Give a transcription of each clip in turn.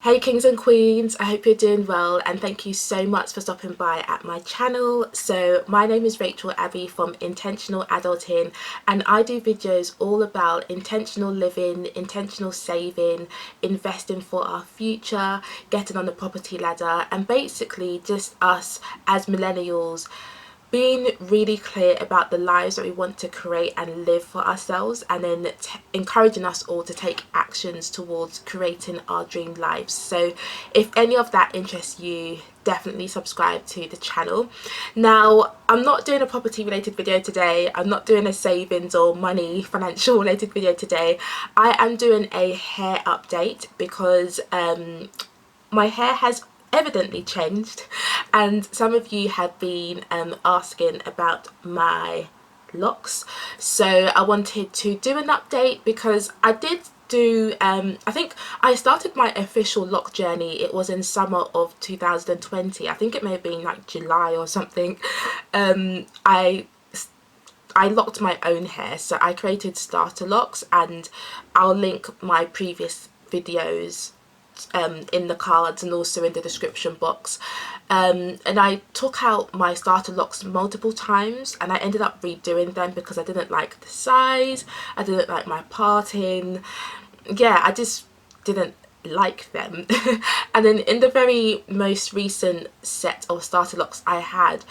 Hey kings and queens, I hope you're doing well and thank you so much for stopping by at my channel. So my name is Rachel Abbey from Intentional Adulting and I do videos all about intentional living, intentional saving, investing for our future, getting on the property ladder, and basically just us as millennials being really clear about the lives that we want to create and live for ourselves, and then encouraging us all to take actions towards creating our dream lives. So if any of that interests you, definitely subscribe to the channel. Now, I'm not doing a property related video today. I'm not doing a savings or money financial related video today. I am doing a hair update because my hair has evidently changed, and some of you have been asking about my locks, so I wanted to do an update because I did do I think I started my official lock journey, it was in summer of 2020. I think it may have been like July or something. I locked my own hair, so I created starter locks, and I'll link my previous videos in the cards and also in the description box. And I took out my starter locks multiple times and I ended up redoing them because I didn't like the size, I didn't like my parting, yeah, I just didn't like them. And then in the very most recent set of starter locks I had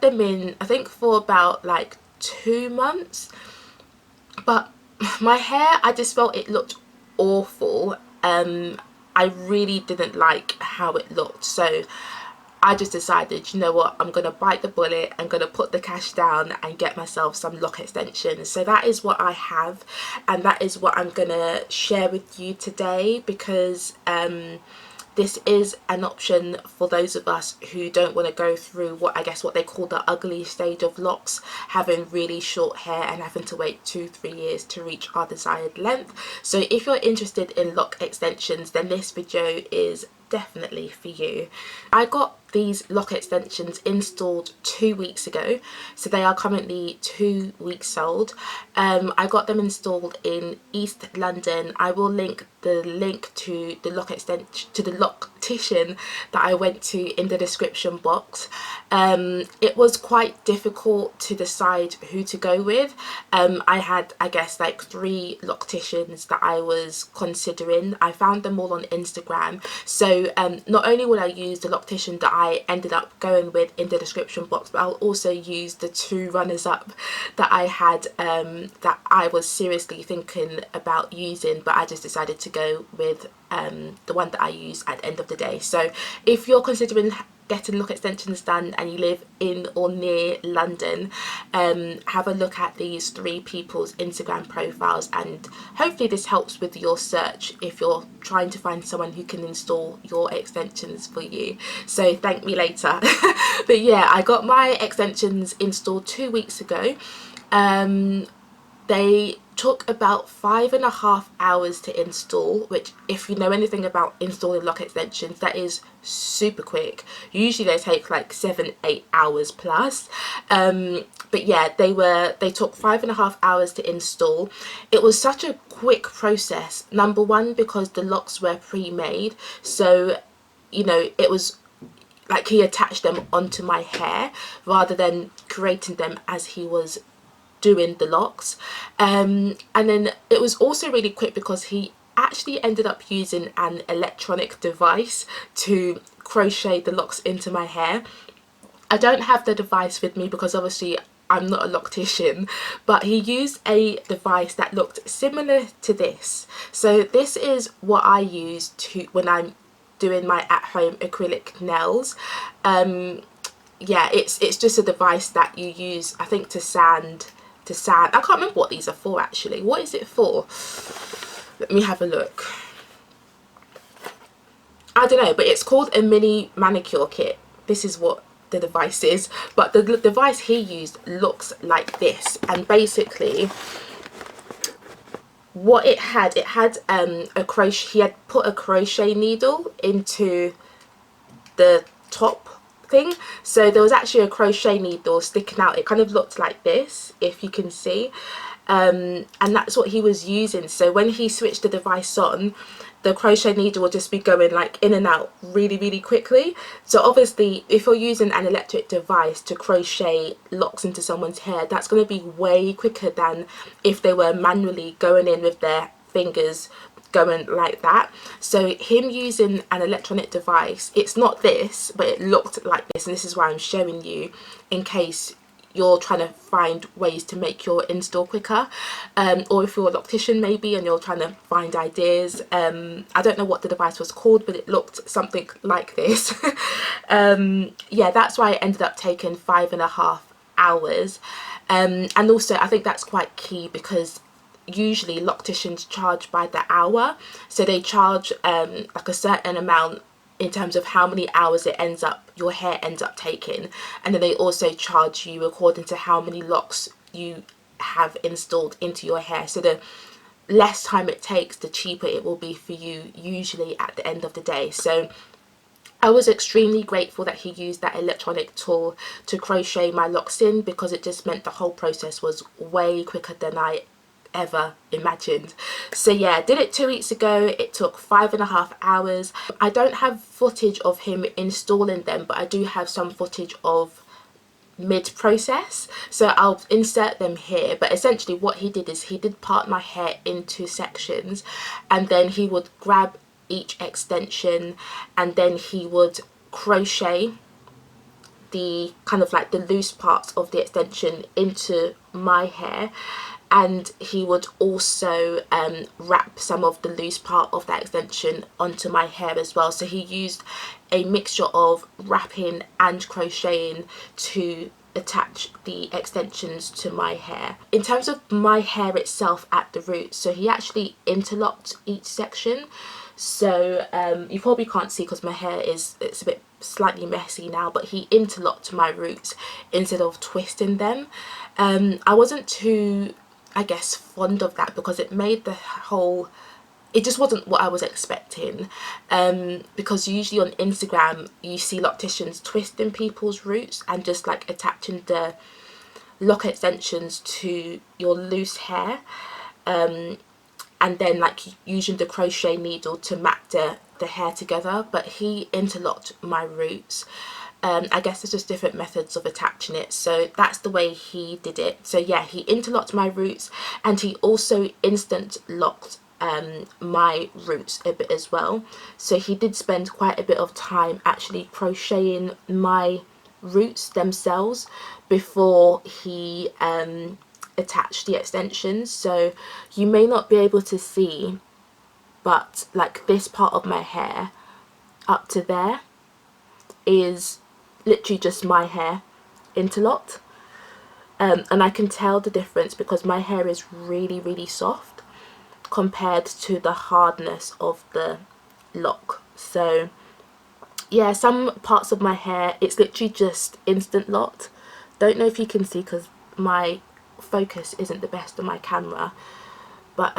them in, I think, for about like 2 months, but my hair, I just felt it looked awful. I really didn't like how it looked, so I just decided, you know what, I'm gonna bite the bullet, I'm gonna put the cash down and get myself some lock extensions. So that is what I have, and that is what I'm gonna share with you today, because this is an option for those of us who don't want to go through what they call the ugly stage of locks, having really short hair and having to wait 2-3 years to reach our desired length. So if you're interested in lock extensions, then this video is definitely for you. I got these lock extensions installed 2 weeks ago, so they are currently 2 weeks old. I got them installed in East London. I will link the link to the lock extension, to the loctitian that I went to, in the description box. It was quite difficult to decide who to go with. I had, I guess, like 3 locticians that I was considering. I found them all on Instagram, so not only will I use the loctician that I ended up going with in the description box, but I'll also use the 2 runners-up that I had, that I was seriously thinking about using, but I just decided to go with the one that I use at the end of the day. So if you're considering getting lock extensions done and you live in or near London, have a look at these 3 people's Instagram profiles, and hopefully this helps with your search if you're trying to find someone who can install your extensions for you. So thank me later. But yeah, I got my extensions installed 2 weeks ago. They took about 5.5 hours to install, which, if you know anything about installing lock extensions, that is super quick. Usually they take like 7-8 hours plus. But yeah, they took 5.5 hours to install. It was such a quick process, number one because the locks were pre-made, so you know, it was like he attached them onto my hair rather than creating them as he was doing the locks. And then it was also really quick because he actually ended up using an electronic device to crochet the locks into my hair. I don't have the device with me because obviously I'm not a loctician, but he used a device that looked similar to this. So this is what I use to when I'm doing my at-home acrylic nails. Yeah, it's just a device that you use, I think, to sand. I can't remember what these are for actually. What is it for? Let me have a look. I don't know, but it's called a mini manicure kit. This is what the device is, but the device he used looks like this, and basically what it had a crochet, he had put a crochet needle into the top thing, so there was actually a crochet needle sticking out. It kind of looked like this, if you can see, and that's what he was using. So when he switched the device on, the crochet needle will just be going like in and out really quickly. So obviously if you're using an electric device to crochet locks into someone's hair, that's going to be way quicker than if they were manually going in with their fingers going like that. So him using an electronic device, it's not this, but it looked like this, and this is why I'm showing you in case you're trying to find ways to make your install quicker, or if you're a loctician maybe and you're trying to find ideas. I don't know what the device was called, but it looked something like this. Yeah, that's why it ended up taking 5.5 hours. And also I think that's quite key, because usually locticians charge by the hour, so they charge like a certain amount in terms of how many hours your hair ends up taking, and then they also charge you according to how many locks you have installed into your hair. So the less time it takes, the cheaper it will be for you, usually at the end of the day. So I was extremely grateful that he used that electronic tool to crochet my locks in, because it just meant the whole process was way quicker than I ever imagined. So yeah, did it 2 weeks ago. It took 5.5 hours. I don't have footage of him installing them, but I do have some footage of mid-process, so I'll insert them here. But essentially what he did is he did part my hair into sections, and then he would grab each extension and then he would crochet the kind of like the loose parts of the extension into my hair, and he would also wrap some of the loose part of that extension onto my hair as well. So he used a mixture of wrapping and crocheting to attach the extensions to my hair. In terms of my hair itself at the roots, so he actually interlocked each section. So you probably can't see because my hair it's a bit slightly messy now, but he interlocked my roots instead of twisting them. I wasn't too, I guess, fond of that, because it made the whole, it just wasn't what I was expecting, because usually on Instagram you see locticians twisting people's roots and just like attaching the lock extensions to your loose hair, and then like using the crochet needle to mat the hair together. But he interlocked my roots. I guess there's just different methods of attaching it, so that's the way he did it. So yeah, he interlocked my roots, and he also instant locked my roots a bit as well. So he did spend quite a bit of time actually crocheting my roots themselves before he attach the extensions. So you may not be able to see, but like this part of my hair up to there is literally just my hair interlocked, and I can tell the difference because my hair is really soft compared to the hardness of the lock. So yeah, some parts of my hair it's literally just instant locked. Don't know if you can see because my focus isn't the best on my camera, but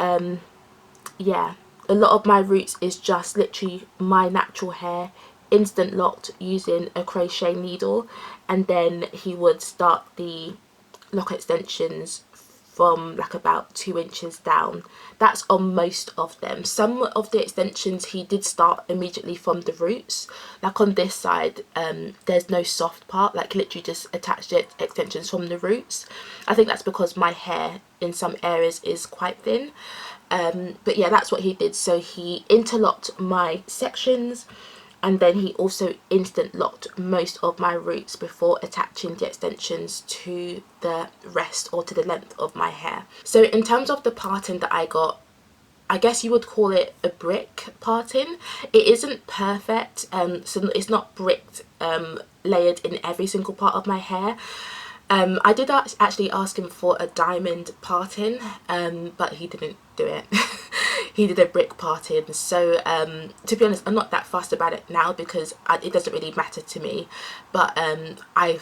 yeah, a lot of my roots is just literally my natural hair instant locked using a crochet needle, and then he would start the lock extensions from like about 2 inches down. That's on most of them. Some of the extensions he did start immediately from the roots, like on this side there's no soft part, like literally just attached the extensions from the roots. I think that's because my hair in some areas is quite thin, but yeah, that's what he did. So he interlocked my sections, and then he also instant locked most of my roots before attaching the extensions to the rest or to the length of my hair. So in terms of the parting that I got, I guess you would call it a brick parting. It isn't perfect, so it's not bricked layered in every single part of my hair. I did actually ask him for a diamond parting, but he didn't do it. He did a brick parting. So to be honest, I'm not that fussed about it now because it doesn't really matter to me. But I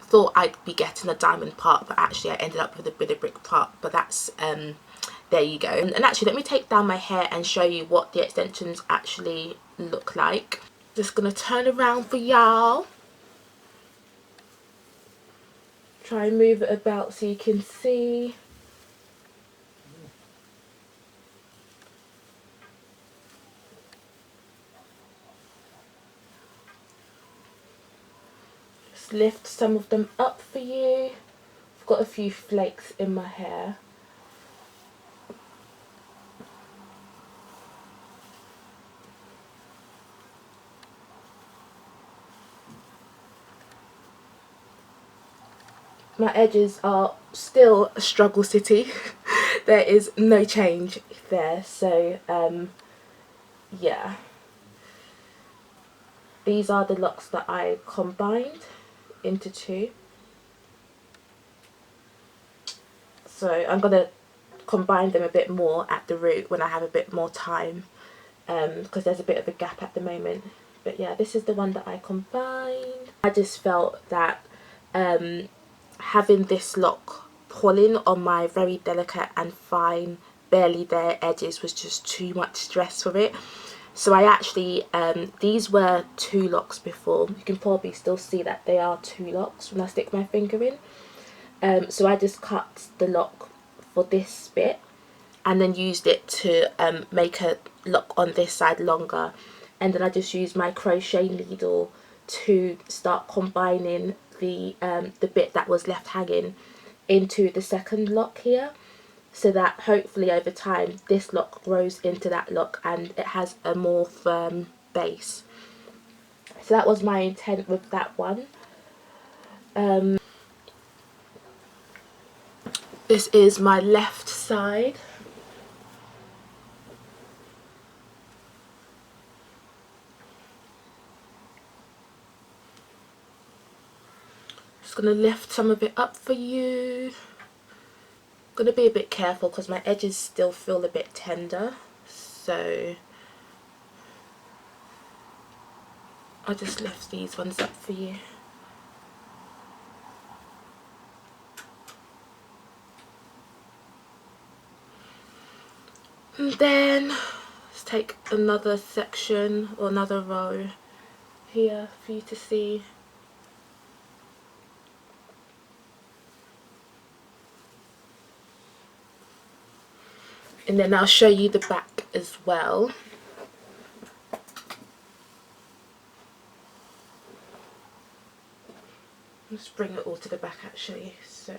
thought I'd be getting a diamond part, but actually I ended up with a brick part. But that's there you go. And actually, let me take down my hair and show you what the extensions actually look like. Just gonna turn around for y'all. Try and move it about so you can see. just lift some of them up for you. I've got a few flakes in my hair. My edges are still a struggle city. There is no change there, so yeah. These are the locks that I combined into two. So I'm going to combine them a bit more at the root when I have a bit more time, because there's a bit of a gap at the moment. But yeah, this is the one that I combined. I just felt that having this lock pulling on my very delicate and fine, barely there edges was just too much stress for it. So I actually, these were 2 locks before. You can probably still see that they are 2 locks when I stick my finger in. So I just cut the lock for this bit and then used it to make a lock on this side longer. And then I just used my crochet needle to start combining the bit that was left hanging into the second lock here, so that hopefully over time this lock grows into that lock and it has a more firm base. So that was my intent with that one. This is my left side. Just gonna lift some of it up for you. Gonna be a bit careful because my edges still feel a bit tender, so I'll just lift these ones up for you. And then let's take another section or another row here for you to see. And then I'll show you the back as well. Let's bring it all to the back actually. So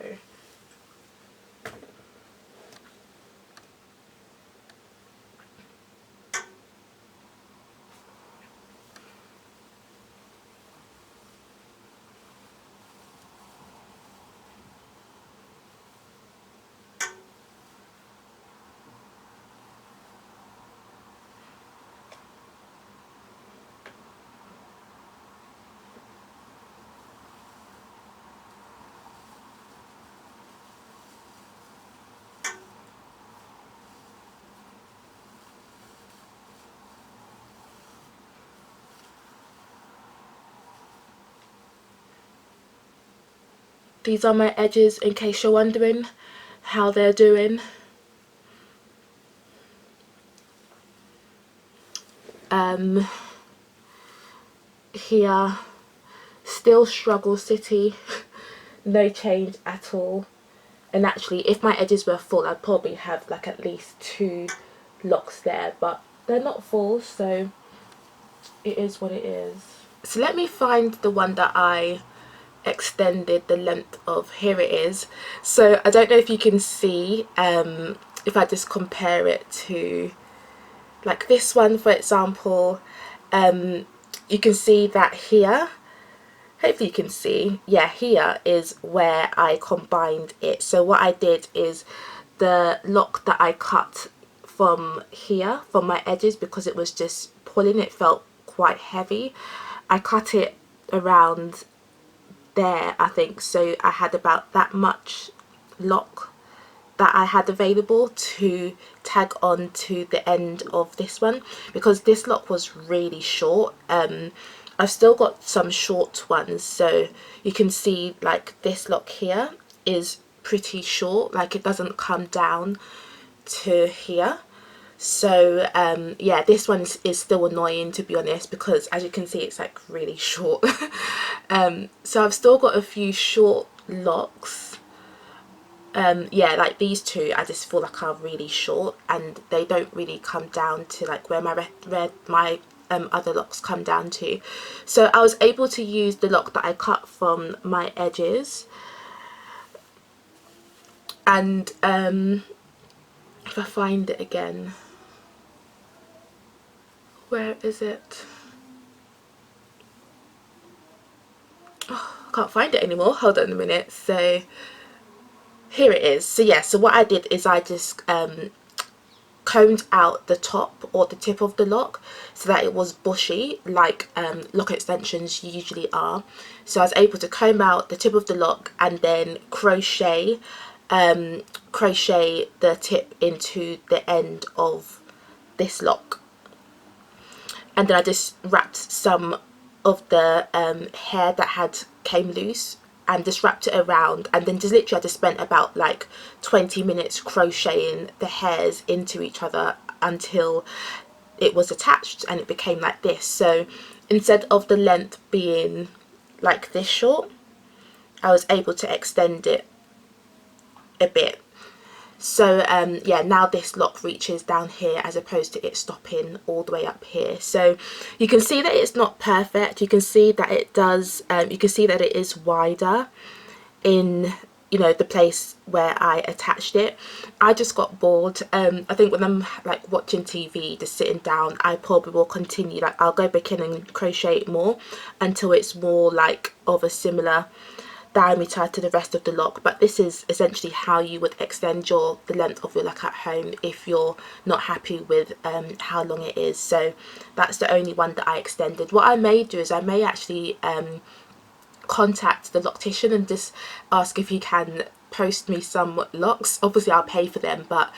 these are my edges in case you're wondering how they're doing. Here, still struggle city, no change at all. And actually if my edges were full I'd probably have like at least 2 locks there, but they're not full, so it is what it is. So let me find the one that I extended the length of. Here it is. So I don't know if you can see, if I just compare it to like this one for example, you can see that here, hopefully you can see, yeah, here is where I combined it. So what I did is the lock that I cut from here, from my edges, because it was just pulling, it felt quite heavy, I cut it around there I think, so I had about that much lock that I had available to tag on to the end of this one, because this lock was really short. I've still got some short ones, so you can see like this lock here is pretty short, like it doesn't come down to here. So yeah, this one is still annoying to be honest, because as you can see it's like really short. So I've still got a few short locks. Yeah, like these 2 I just feel like are really short and they don't really come down to like where my other locks come down to. So I was able to use the lock that I cut from my edges, and if I find it again, where is it? Oh, I can't find it anymore. Hold on a minute. So here it is. So yeah, so what I did is I just combed out the top or the tip of the lock so that it was bushy, like lock extensions usually are. So I was able to comb out the tip of the lock and then crochet the tip into the end of this lock, and then I just wrapped some of the hair that came loose and just wrapped it around, and then just literally I just spent about like 20 minutes crocheting the hairs into each other until it was attached and it became like this. So instead of the length being like this short, I was able to extend it a bit. So yeah, now this lock reaches down here as opposed to it stopping all the way up here. So you can see that it's not perfect. You can see that it does, you can see that it is wider in, you know, the place where I attached it. I just got bored. I think when I'm like watching TV, just sitting down, I probably will continue, like I'll go back in and crochet it more until it's more like of a similar diameter to the rest of the lock. But this is essentially how you would extend the length of your lock at home if you're not happy with how long it is. So that's the only one that I extended. What I may do is I may actually contact the loctician and just ask if he can post me some locks. Obviously I'll pay for them, but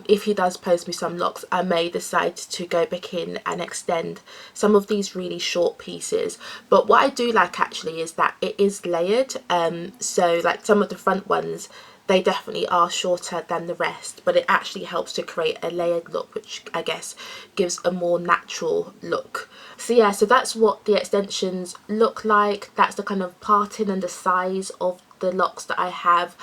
if he does post me some locks, I may decide to go back in and extend some of these really short pieces. But what I do like actually is that it is layered, so like some of the front ones, they definitely are shorter than the rest, but it actually helps to create a layered look, which I guess gives a more natural look. So yeah, so that's what the extensions look like. That's the kind of parting and the size of the locks that I have.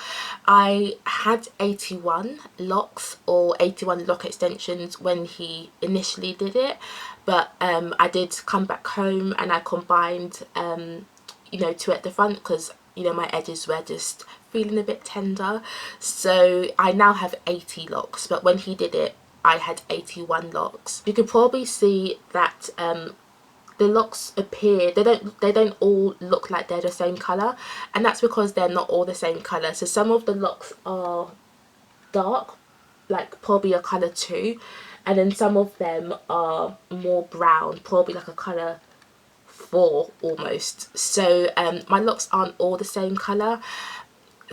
I had 81 locks or 81 lock extensions when he initially did it, but I did come back home and I combined you know, two at the front because, you know, my edges were just feeling a bit tender. So I now have 80 locks, but when he did it I had 81 locks. You can probably see that the locks appear, they don't all look like they're the same colour, and that's because they're not all the same colour. So some of the locks are dark, like probably a colour 2, and then some of them are more brown, probably like a colour 4 almost. So my locks aren't all the same colour.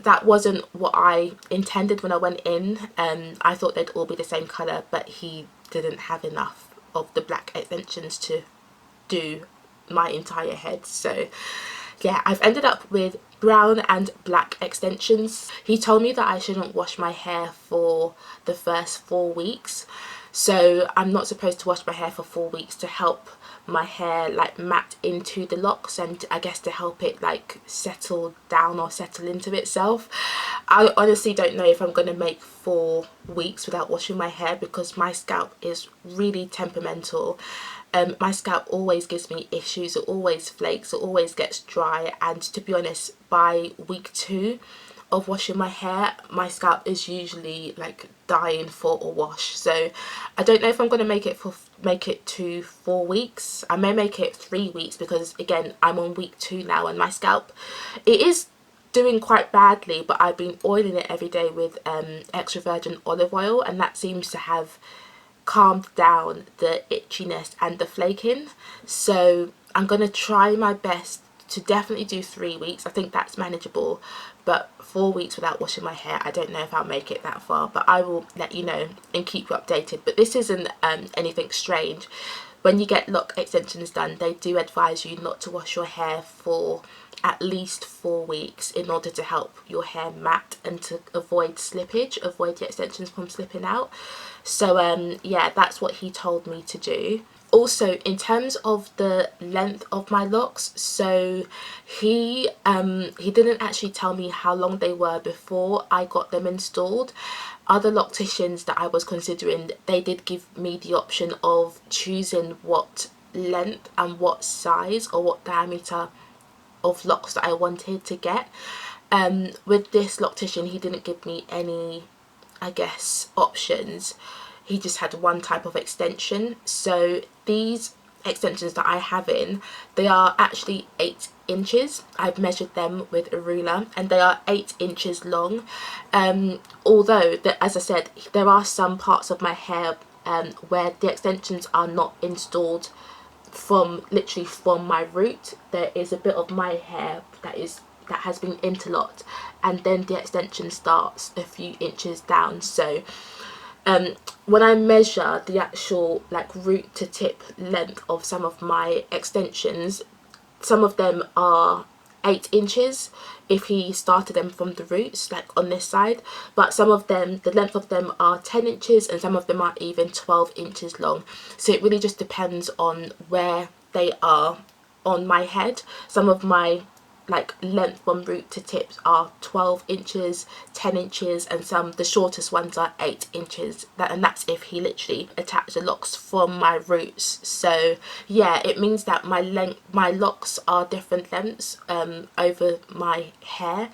That wasn't what I intended when I went in. I thought they'd all be the same colour, but he didn't have enough of the black extensions to do my entire head. So yeah, I've ended up with brown and black extensions. He told me that I shouldn't wash my hair for the first 4 weeks, so I'm not supposed to wash my hair for 4 weeks to help my hair like mat into the locks, and I guess to help it like settle down or settle into itself. I honestly don't know if I'm going to make 4 weeks without washing my hair because my scalp is really temperamental. My scalp always gives me issues, it always flakes, it always gets dry, and to be honest, by week 2 of washing my hair, my scalp is usually like dying for a wash. So I don't know if I'm going to make it to 4 weeks. I may make it 3 weeks because again I'm on week 2 now and my scalp, it is doing quite badly, but I've been oiling it every day with extra virgin olive oil, and that seems to have calmed down the itchiness and the flaking. So I'm going to try my best to definitely do 3 weeks. I think that's manageable, but 4 weeks without washing my hair, I don't know if I'll make it that far, but I will let you know and keep you updated. But this isn't anything strange. When you get lock extensions done, they do advise you not to wash your hair for at least 4 weeks in order to help your hair mat and to avoid slippage, avoid the extensions from slipping out. So yeah, that's what he told me to do. Also, in terms of the length of my locks, so he didn't actually tell me how long they were before I got them installed. Other locticians that I was considering, they did give me the option of choosing what length and what size or what diameter of locks that I wanted to get. With this loctician, he didn't give me any, I guess, options. He just had one type of extension. So these extensions that I have in, they are actually 8 inches. I've measured them with a ruler and they are 8 inches long. Although, as I said, there are some parts of my hair where the extensions are not installed literally from my root. There is a bit of my hair that has been interlocked, and then the extension starts a few inches down. So when I measure the actual like root to tip length of some of my extensions, some of them are 8 inches if he started them from the roots, like on this side, but some of them, the length of them are 10 inches and some of them are even 12 inches long. So it really just depends on where they are on my head. Some of my like length from root to tips are 12 inches, 10 inches, and the shortest ones are 8 inches. And that's if he literally attached the locks from my roots. So yeah, it means that my locks are different lengths over my hair.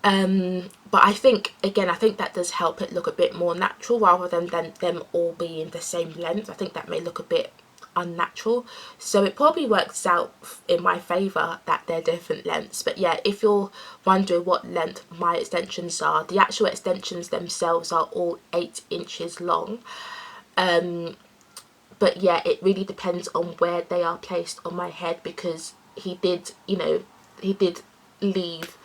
But I think that does help it look a bit more natural rather than them all being the same length. I think that may look a bit unnatural, so it probably works out in my favor that they're different lengths. But yeah, if you're wondering what length my extensions are, the actual extensions themselves are all 8 inches long. But yeah, it really depends on where they are placed on my head, because he did leave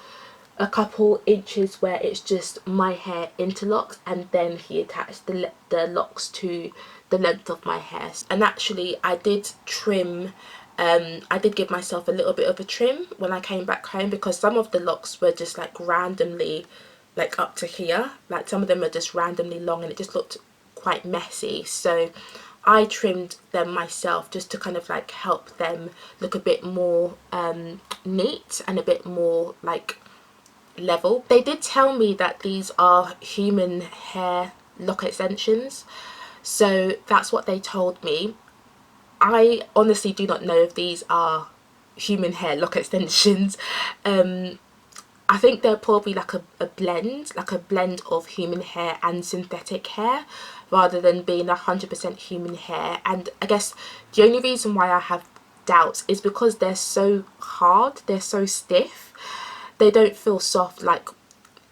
a couple inches where it's just my hair interlocked, and then he attached the locks to the length of my hair. And actually I did trim, I did give myself a little bit of a trim when I came back home, because some of the locks were just like randomly like up to here, like some of them are just randomly long and it just looked quite messy. So I trimmed them myself just to kind of like help them look a bit more neat and a bit more like level. They did tell me that these are human hair lock extensions, so that's what they told me. I honestly do not know if these are human hair lock extensions. I think they're probably like a blend of human hair and synthetic hair, rather than being 100% human hair. And I guess the only reason why I have doubts is because they're so hard, they're so stiff. They don't feel soft like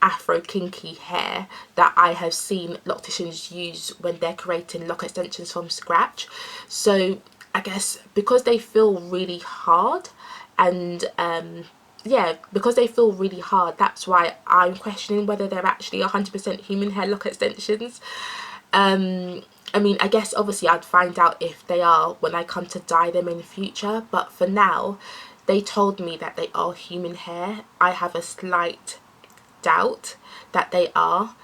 afro kinky hair that I have seen locticians use when they're creating lock extensions from scratch. So I guess because they feel really hard, and yeah, because they feel really hard, that's why I'm questioning whether they're actually 100% human hair lock extensions. I mean, I guess obviously I'd find out if they are when I come to dye them in the future, but for now they told me that they are human hair. I have a slight doubt that they are,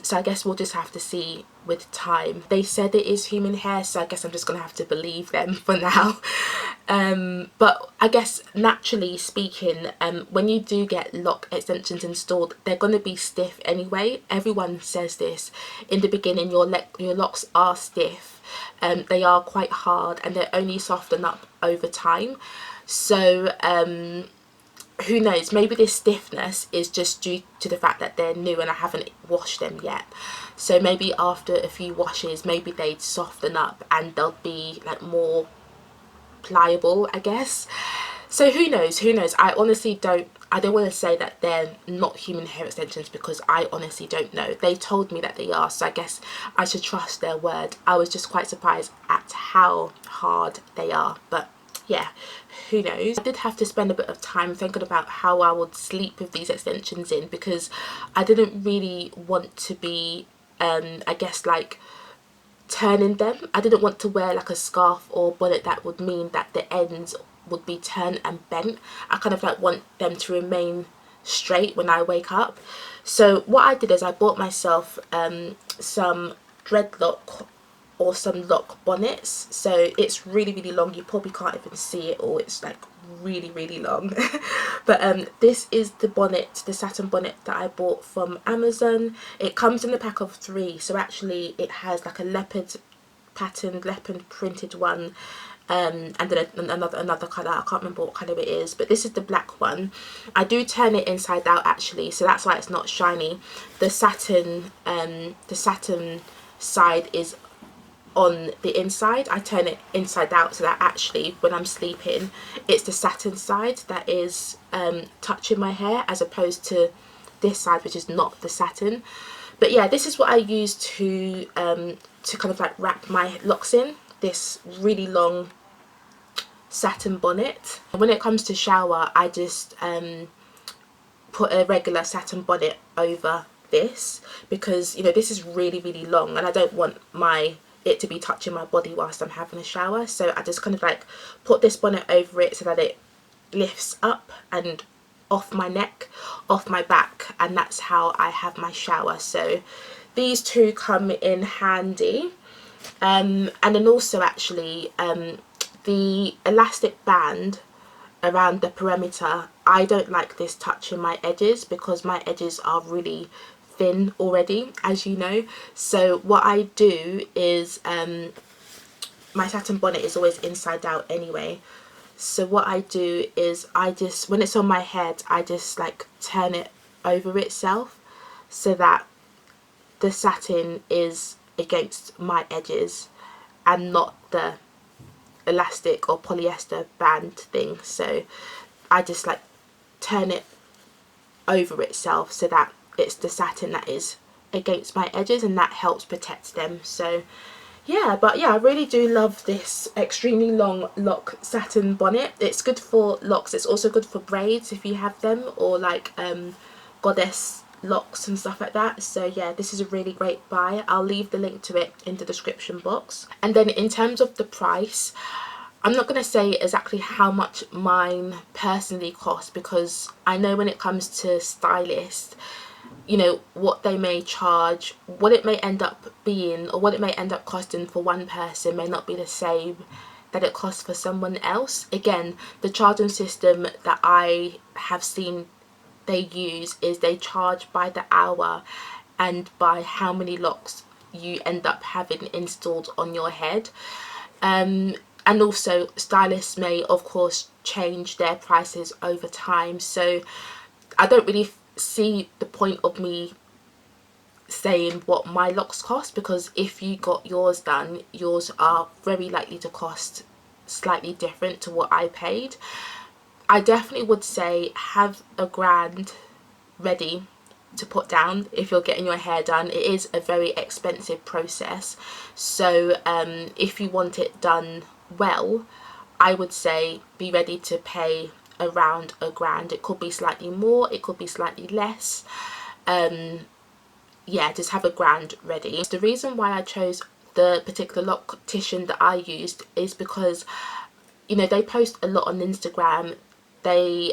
so I guess we'll just have to see with time. They said it is human hair, so I guess I'm just gonna have to believe them for now. But I guess naturally speaking, when you do get lock extensions installed, they're going to be stiff anyway. Everyone says this in the beginning. Your locks are stiff, they are quite hard, and they only soften up over time. So who knows, maybe this stiffness is just due to the fact that they're new and I haven't washed them yet. So maybe after a few washes, maybe they'd soften up and they'll be like more pliable, I guess. So who knows, I honestly don't want to say that they're not human hair extensions, because I honestly don't know. They told me that they are, so I guess I should trust their word. I was just quite surprised at how hard they are, but yeah, who knows. I did have to spend a bit of time thinking about how I would sleep with these extensions in, because I didn't really want to be I guess like turning them. I didn't want to wear like a scarf or bonnet that would mean that the ends would be turned and bent. I kind of like want them to remain straight when I wake up. So what I did is I bought myself some dreadlock or some lock bonnets. So it's really long, you probably can't even see it, or it's like really long. But this is the bonnet, the satin bonnet that I bought from Amazon. It comes in a pack of 3, so actually it has like a leopard patterned, leopard printed one, and then another colour. I can't remember what colour it is, but this is the black one. I do turn it inside out actually, so that's why it's not shiny. The satin side is on the inside. I turn it inside out so that actually when I'm sleeping it's the satin side that is touching my hair, as opposed to this side which is not the satin. But yeah, this is what I use to kind of like wrap my locks in, this really long satin bonnet. When it comes to shower, I just put a regular satin bonnet over this, because you know this is really long and I don't want it to be touching my body whilst I'm having a shower. So I just kind of like put this bonnet over it so that it lifts up and off my neck, off my back, and that's how I have my shower. So these two come in handy. And then also actually the elastic band around the perimeter, I don't like this touching my edges because my edges are really thin already, as you know. So what I do is my satin bonnet is always inside out anyway, so what I do is I just, when it's on my head, I just like turn it over itself so that the satin is against my edges and not the elastic or polyester band thing. So I just like turn it over itself so that it's the satin that is against my edges, and that helps protect them. So yeah, but yeah, I really do love this extremely long lock satin bonnet. It's good for locks, it's also good for braids if you have them, or like goddess locks and stuff like that. So yeah, this is a really great buy. I'll leave the link to it in the description box. And then in terms of the price, I'm not going to say exactly how much mine personally cost, because I know when it comes to stylists, you know, what they may charge, what it may end up being, or what it may end up costing for one person may not be the same that it costs for someone else. Again, the charging system that I have seen they use is they charge by the hour and by how many locks you end up having installed on your head. And also stylists may of course change their prices over time, so I don't really see the point of me saying what my locks cost, because if you got yours done, yours are very likely to cost slightly different to what I paid. I definitely would say have £1,000 ready to put down if you're getting your hair done. It is a very expensive process, so if you want it done well, I would say be ready to pay around £1,000. It could be slightly more, it could be slightly less. Yeah, just have £1,000 ready. The reason why I chose the particular loctician that I used is because, you know, they post a lot on Instagram. They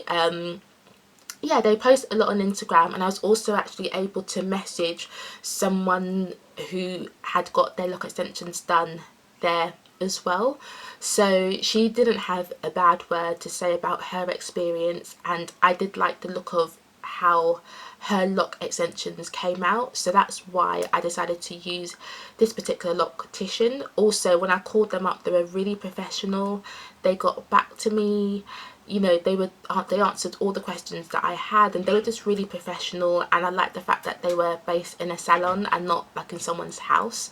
yeah, they post a lot on Instagram, and I was also actually able to message someone who had got their lock extensions done there as well. So she didn't have a bad word to say about her experience, and I did like the look of how her lock extensions came out, so that's why I decided to use this particular loctician. Also, when I called them up, they were really professional. They got back to me, you know, they answered all the questions that I had, and they were just really professional, and I liked the fact that they were based in a salon and not like in someone's house.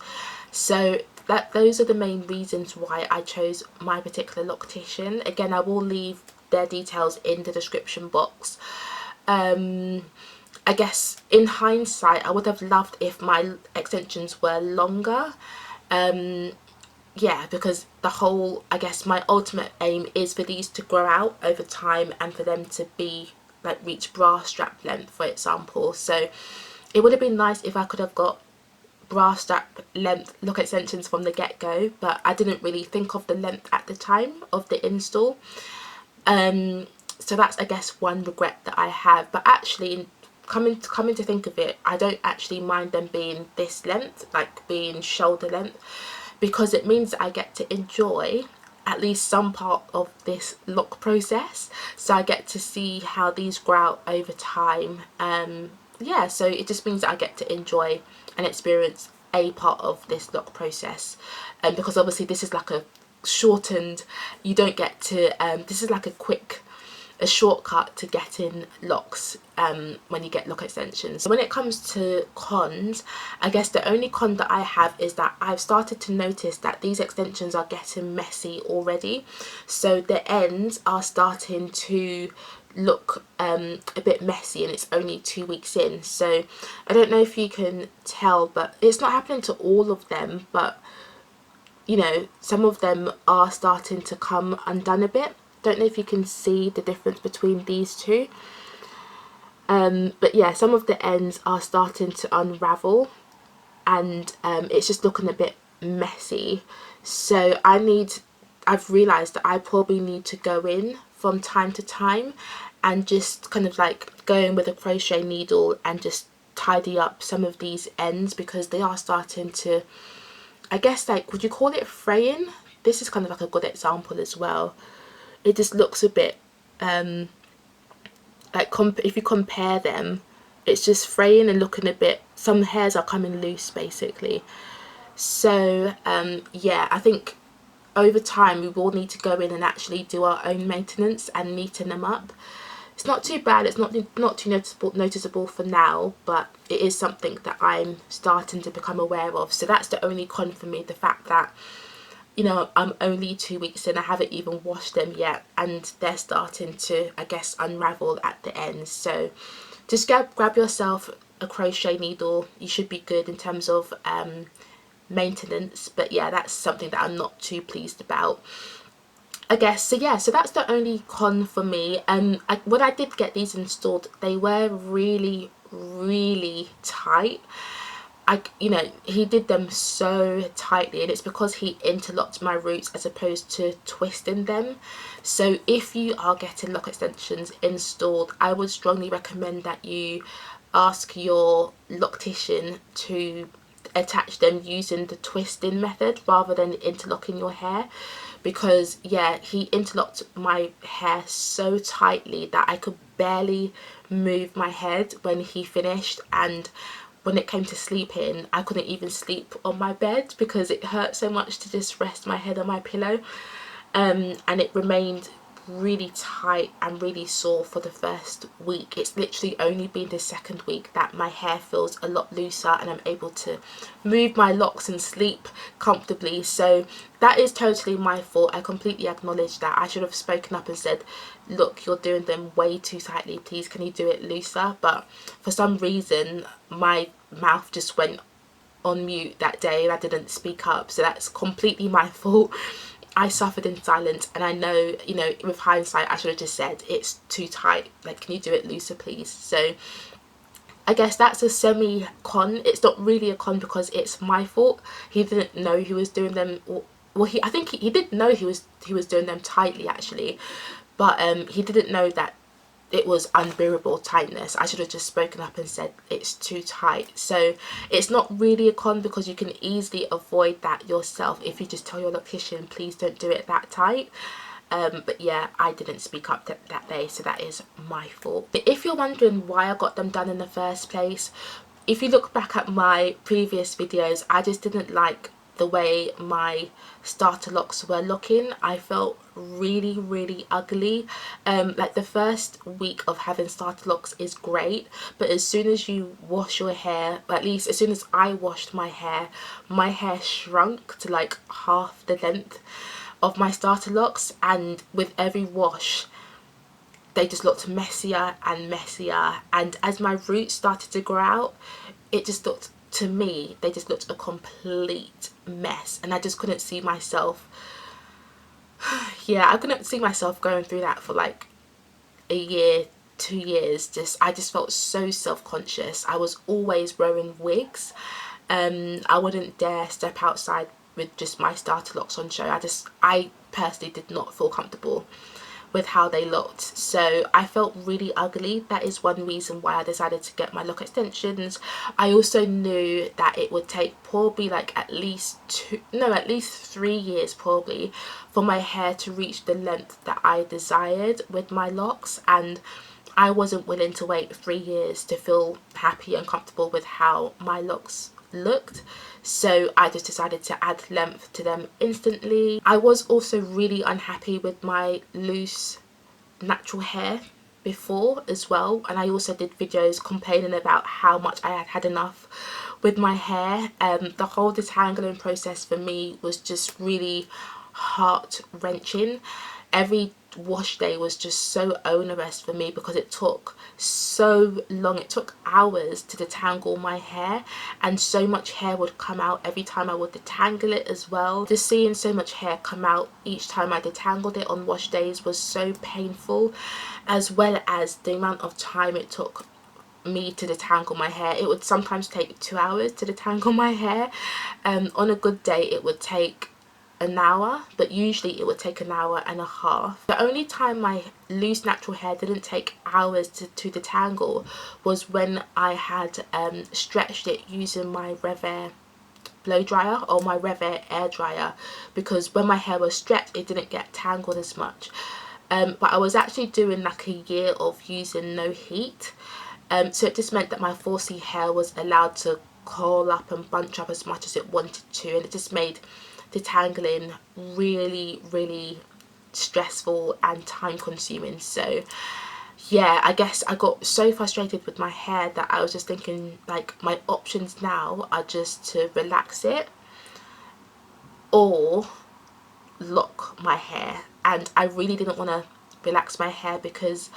So those are the main reasons why I chose my particular loctician. Again, I will leave their details in the description box. I guess in hindsight, I would have loved if my extensions were longer. Yeah, because the whole, I guess my ultimate aim is for these to grow out over time and for them to be like reach bra strap length, for example. So it would have been nice if I could have got bra strap length lock extensions from the get-go, but I didn't really think of the length at the time of the install. So that's, I guess, one regret that I have. But actually, coming to think of it, I don't actually mind them being this length, like being shoulder length, because it means that I get to enjoy at least some part of this lock process. So I get to see how these grow out over time. Yeah, so it just means that I get to enjoy and experience a part of this lock process, because obviously this is like a shortened. You don't get to this is like a shortcut to getting locks when you get lock extensions. When it comes to cons, I guess the only con that I have is that I've started to notice that these extensions are getting messy already. So the ends are starting to look a bit messy, and it's only 2 weeks in. So I don't know if you can tell, but it's not happening to all of them, but you know, some of them are starting to come undone a bit. Don't know if you can see the difference between these two, but yeah, some of the ends are starting to unravel, and it's just looking a bit messy. So I've realized that I probably need to go in from time to time and just kind of like go in with a crochet needle and just tidy up some of these ends, because they are starting to, I guess, like, would you call it fraying? This is kind of like a good example as well. It just looks a bit like if you compare them, it's just fraying and looking a bit, some hairs are coming loose basically. So yeah, I think over time we will need to go in and actually do our own maintenance and neaten them up. It's not too bad, it's not too noticeable for now, but it is something that I'm starting to become aware of. So that's the only con for me, the fact that, you know, I'm only 2 weeks in, I haven't even washed them yet, and they're starting to, I guess, unravel at the ends. So just grab yourself a crochet needle, you should be good in terms of maintenance. But yeah, that's something that I'm not too pleased about, I guess. So yeah, so that's the only con for me. When I did get these installed, they were really tight. You know, he did them so tightly, and it's because he interlocked my roots as opposed to twisting them. So if you are getting lock extensions installed, I would strongly recommend that you ask your loctician to attach them using the twisting method rather than interlocking your hair, because yeah, he interlocked my hair so tightly that I could barely move my head when he finished. And when it came to sleeping, I couldn't even sleep on my bed because it hurt so much to just rest my head on my pillow. And it remained really tight and really sore for the first week. It's literally only been the second week that my hair feels a lot looser and I'm able to move my locks and sleep comfortably. So that is totally my fault. I completely acknowledge that. I should have spoken up and said, look, you're doing them way too tightly, please can you do it looser? But for some reason my mouth just went on mute that day and I didn't speak up, so that's completely my fault. I suffered in silence, and I know, you know, with hindsight I should have just said, it's too tight, like, can you do it looser please? So I guess that's a semi-con. It's not really a con because it's my fault. He didn't know he was doing them, well, I think he did know he was doing them tightly actually, but he didn't know that it was unbearable tightness. I should have just spoken up and said it's too tight. So it's not really a con because you can easily avoid that yourself if you just tell your loctician, please don't do it that tight. But yeah, I didn't speak up that day, so that is my fault. But if you're wondering why I got them done in the first place, if you look back at my previous videos, I just didn't like the way my starter locks were looking. I felt really ugly. Like the first week of having starter locks is great, but as soon as you wash your hair, at least as soon as I washed my hair shrunk to like half the length of my starter locks, and with every wash they just looked messier and messier. And as my roots started to grow out, it just looked, to me, they just looked a complete mess, and I just couldn't see myself yeah, I couldn't see myself going through that for like a year, 2 years. I just felt so self-conscious. I was always wearing wigs. I wouldn't dare step outside with just my starter locks on show. I personally did not feel comfortable with how they looked, so I felt really ugly. That is one reason why I decided to get my lock extensions. I also knew that it would take probably like at least 3 years probably for my hair to reach the length that I desired with my locks, and I wasn't willing to wait 3 years to feel happy and comfortable with how my locks looked, so I just decided to add length to them instantly. I was also really unhappy with my loose natural hair before as well, and I also did videos complaining about how much I had had enough with my hair. The whole detangling process for me was just really heart-wrenching. Every wash day was just so onerous for me because it took so long. It took hours to detangle my hair, and so much hair would come out every time I would detangle it as well. Just seeing so much hair come out each time I detangled it on wash days was so painful, as well as the amount of time it took me to detangle my hair. It would sometimes take 2 hours to detangle my hair. On a good day it would take an hour, but usually it would take an hour and a half. The only time my loose natural hair didn't take hours to detangle was when I had stretched it using my Rev blow dryer or my Rev air dryer, because when my hair was stretched it didn't get tangled as much. But I was actually doing like a year of using no heat, so it just meant that my 4C hair was allowed to curl up and bunch up as much as it wanted to, and it just made detangling really stressful and time consuming. So yeah, I guess I got so frustrated with my hair that I was just thinking, like, my options now are just to relax it or lock my hair. And I really didn't want to relax my hair because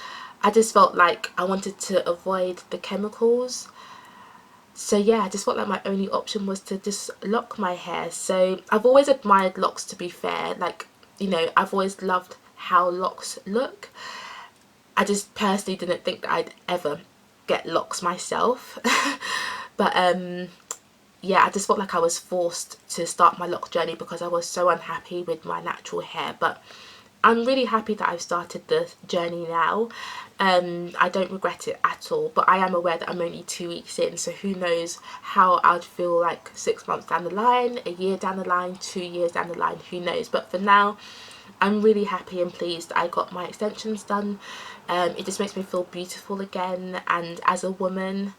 I just felt like I wanted to avoid the chemicals. So yeah, I just felt like my only option was to just lock my hair. So I've always admired locks, to be fair. Like, you know, I've always loved how locks look. I just personally didn't think that I'd ever get locks myself. But yeah, I just felt like I was forced to start my lock journey because I was so unhappy with my natural hair. But I'm really happy that I've started the journey now. I don't regret it at all, but I am aware that I'm only 2 weeks in, so who knows how I'd feel like 6 months down the line, a year down the line, 2 years down the line, who knows. But for now, I'm really happy and pleased I got my extensions done. It just makes me feel beautiful again, and as a woman,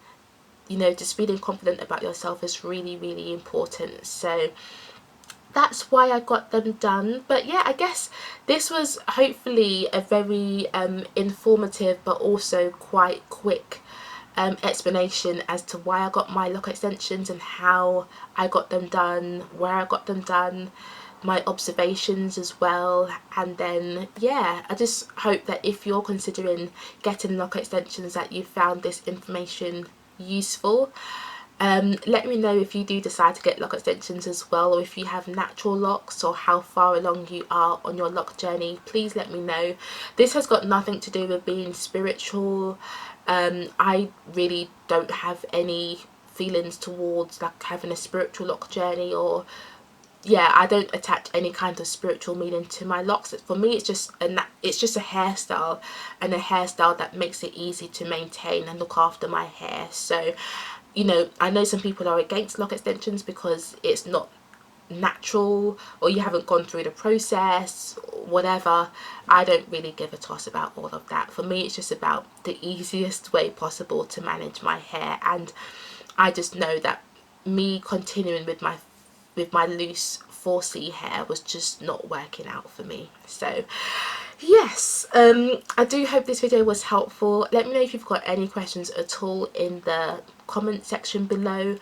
you know, just feeling confident about yourself is really important. So that's why I got them done. But yeah, I guess this was hopefully a very informative but also quite quick explanation as to why I got my lock extensions and how I got them done, where I got them done, my observations as well. And then yeah, I just hope that if you're considering getting lock extensions that you found this information useful. Let me know if you do decide to get lock extensions as well, or if you have natural locks, or how far along you are on your lock journey. Please let me know. This has got nothing to do with being spiritual. I really don't have any feelings towards like having a spiritual lock journey, or yeah, I don't attach any kind of spiritual meaning to my locks. For me, it's just a hairstyle, and a hairstyle that makes it easy to maintain and look after my hair. So, you know, I know some people are against lock extensions because it's not natural, or you haven't gone through the process, whatever. I don't really give a toss about all of that. For me, it's just about the easiest way possible to manage my hair, and I just know that me continuing with my loose 4C hair was just not working out for me. So yes, I do hope this video was helpful. Let me know if you've got any questions at all in the comment section below.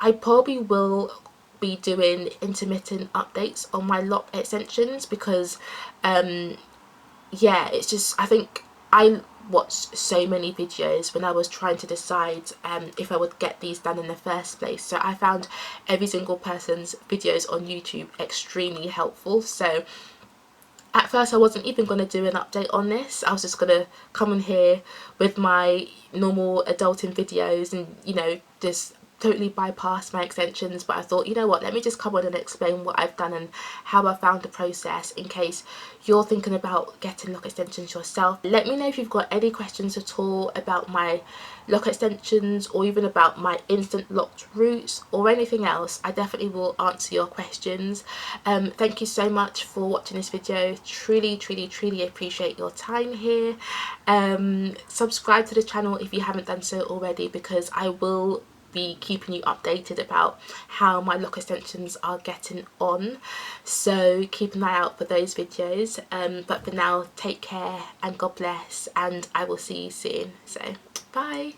I probably will be doing intermittent updates on my lock extensions because yeah, it's just, I think I watched so many videos when I was trying to decide if I would get these done in the first place. So I found every single person's videos on YouTube extremely helpful. So at first I wasn't even going to do an update on this. I was just going to come in here with my normal adulting videos and, you know, just totally bypass my extensions. But I thought, you know what, let me just come on and explain what I've done and how I found the process, in case you're thinking about getting lock extensions yourself. Let me know if you've got any questions at all about my lock extensions, or even about my instant locked roots, or anything else. I definitely will answer your questions. Thank you so much for watching this video. Truly appreciate your time here. Subscribe to the channel if you haven't done so already, because I will be keeping you updated about how my lock extensions are getting on, so keep an eye out for those videos. But for now, take care and God bless, and I will see you soon. So bye.